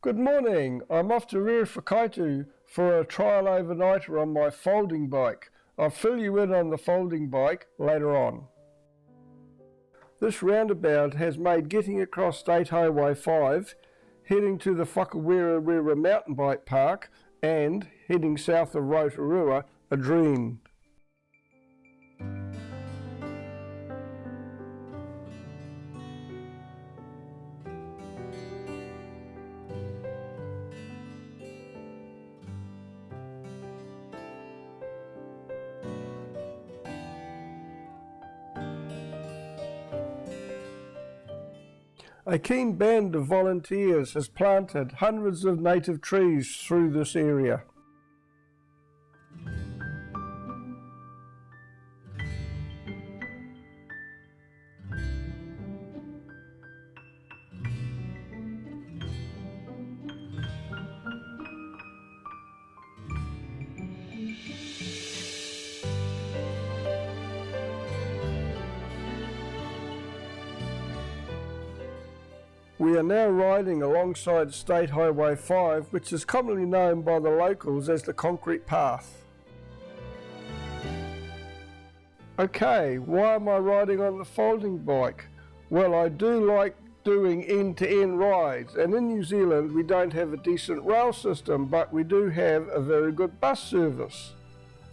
Good morning, I'm off to Rerewhaakaitu for a trial overnighter on my folding bike. I'll fill you in on the folding bike later on. This roundabout has made getting across State Highway 5, heading to the Whakawera mountain bike park and heading south of Rotorua a dream. A keen band of volunteers has planted hundreds of native trees through this area. We are now riding alongside State Highway 5, which is commonly known by the locals as the concrete path. Okay, why am I riding on the folding bike? Well, I do like doing end-to-end rides, and in New Zealand we don't have a decent rail system, but we do have a very good bus service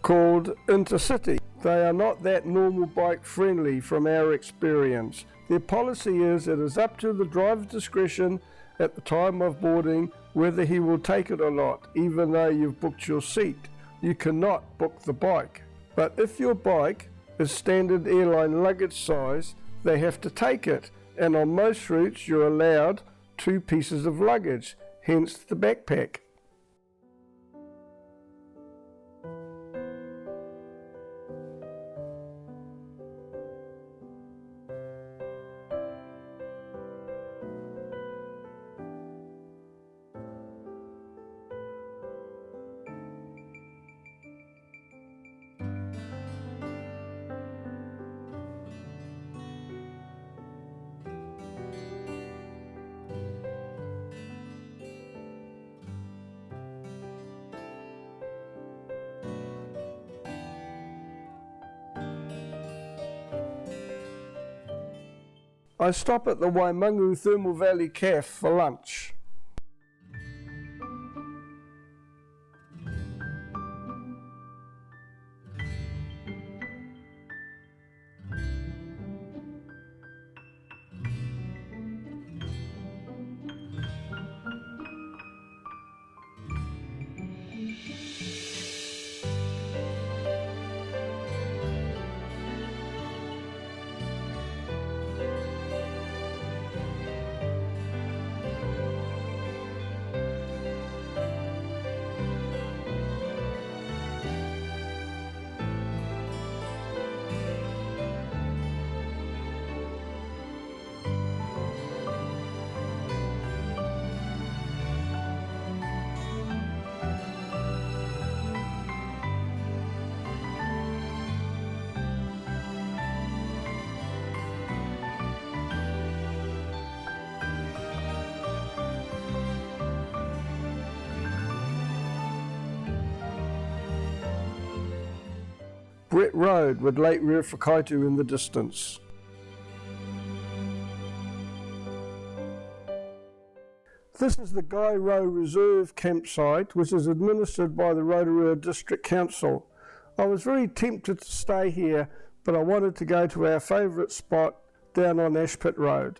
called Intercity. They are not that normal bike friendly from our experience. Their policy is it is up to the driver's discretion at the time of boarding whether he will take it or not, even though you've booked your seat. You cannot book the bike. But if your bike is standard airline luggage size, they have to take it, and on most routes you're allowed 2 pieces of luggage, hence the backpack. I stop at the Waimangu Thermal Valley Cafe for lunch. Brett Road with Lake Rerewhaakaitu in the distance. This is the Guy Rowe Reserve campsite, which is administered by the Rotorua District Council. I was very tempted to stay here, but I wanted to go to our favourite spot down on Ashpit Road.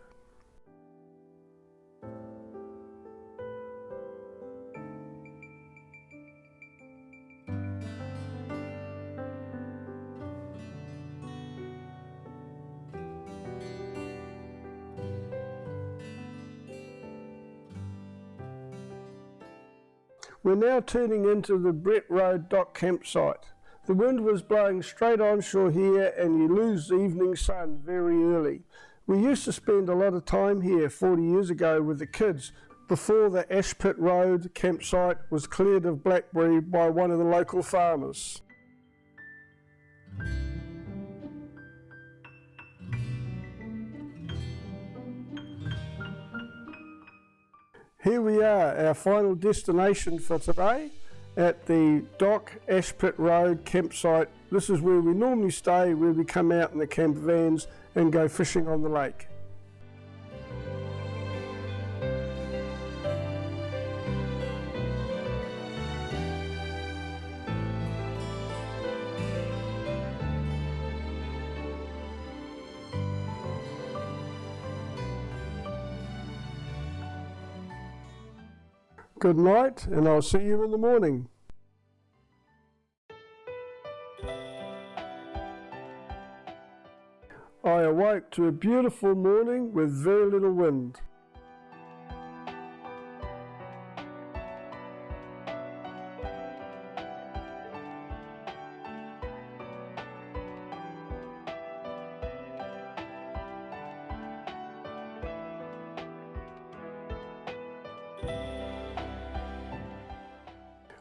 We're now turning into the Brett Road dock campsite. The wind was blowing straight onshore here and you lose the evening sun very early. We used to spend a lot of time here 40 years ago with the kids before the Ashpit Road campsite was cleared of blackberry by one of the local farmers. Here we are, our final destination for today at the Dock Ashpit Road campsite. This is where we normally stay, where we come out in the camper vans and go fishing on the lake. Good night, and I'll see you in the morning. I awoke to a beautiful morning with very little wind.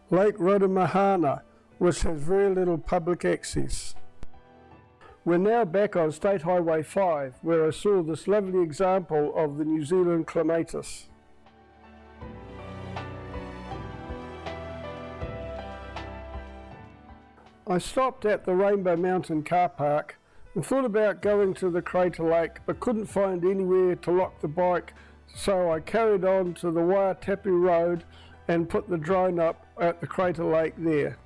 Lake Rotorua, which has very little public access. We're now back on State Highway 5, where I saw this lovely example of the New Zealand clematis. I stopped at the Rainbow Mountain car park and thought about going to the Crater Lake, but couldn't find anywhere to lock the bike, so I carried on to the Waikiti Road and put the drone up at the Crater Lake there.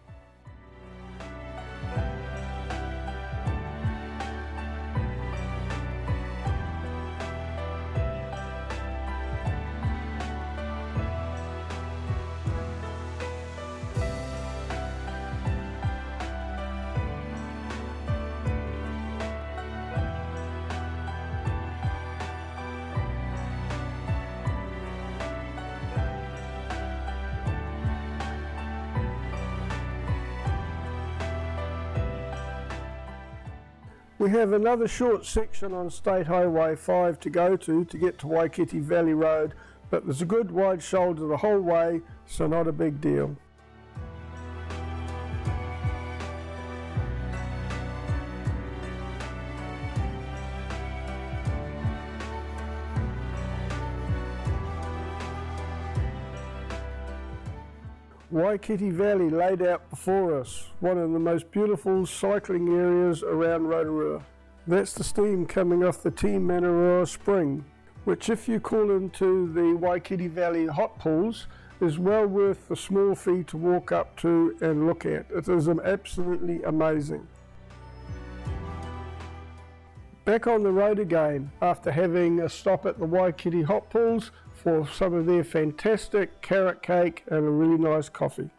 We have another short section on State Highway 5 to go to get to Waikiti Valley Road, but there's a good wide shoulder the whole way, so not a big deal. Waikiti Valley laid out before us, one of the most beautiful cycling areas around Rotorua. That's the steam coming off the Te Manaroa Spring, which if you call into the Waikiti Valley hot pools, is well worth the small fee to walk up to and look at. It is absolutely amazing. Back on the road again after having a stop at the Waikiti hot pools for some of their fantastic carrot cake and a really nice coffee.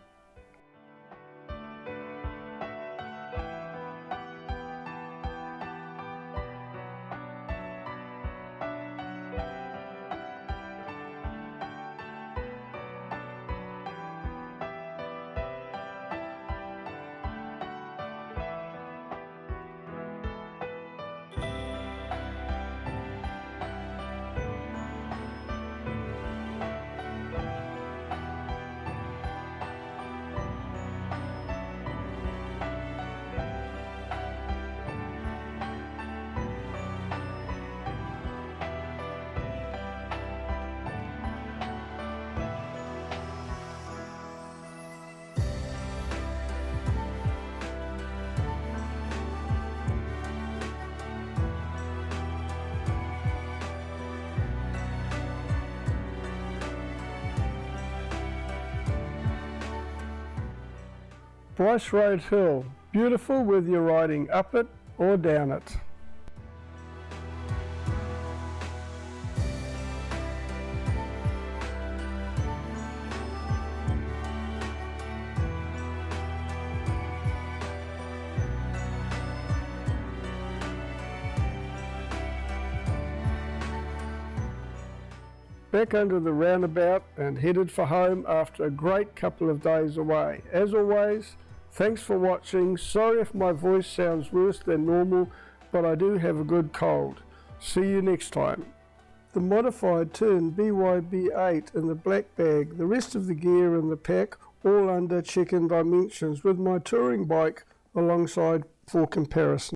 Bryce Road Hill, beautiful whether you're riding up it or down it. Back under the roundabout and headed for home after a great couple of days away. As always, thanks for watching. Sorry if my voice sounds worse than normal, but I do have a good cold. See you next time. The modified Tern BYB8 in the black bag, the rest of the gear in the pack, all under check-in dimensions with my touring bike alongside for comparison.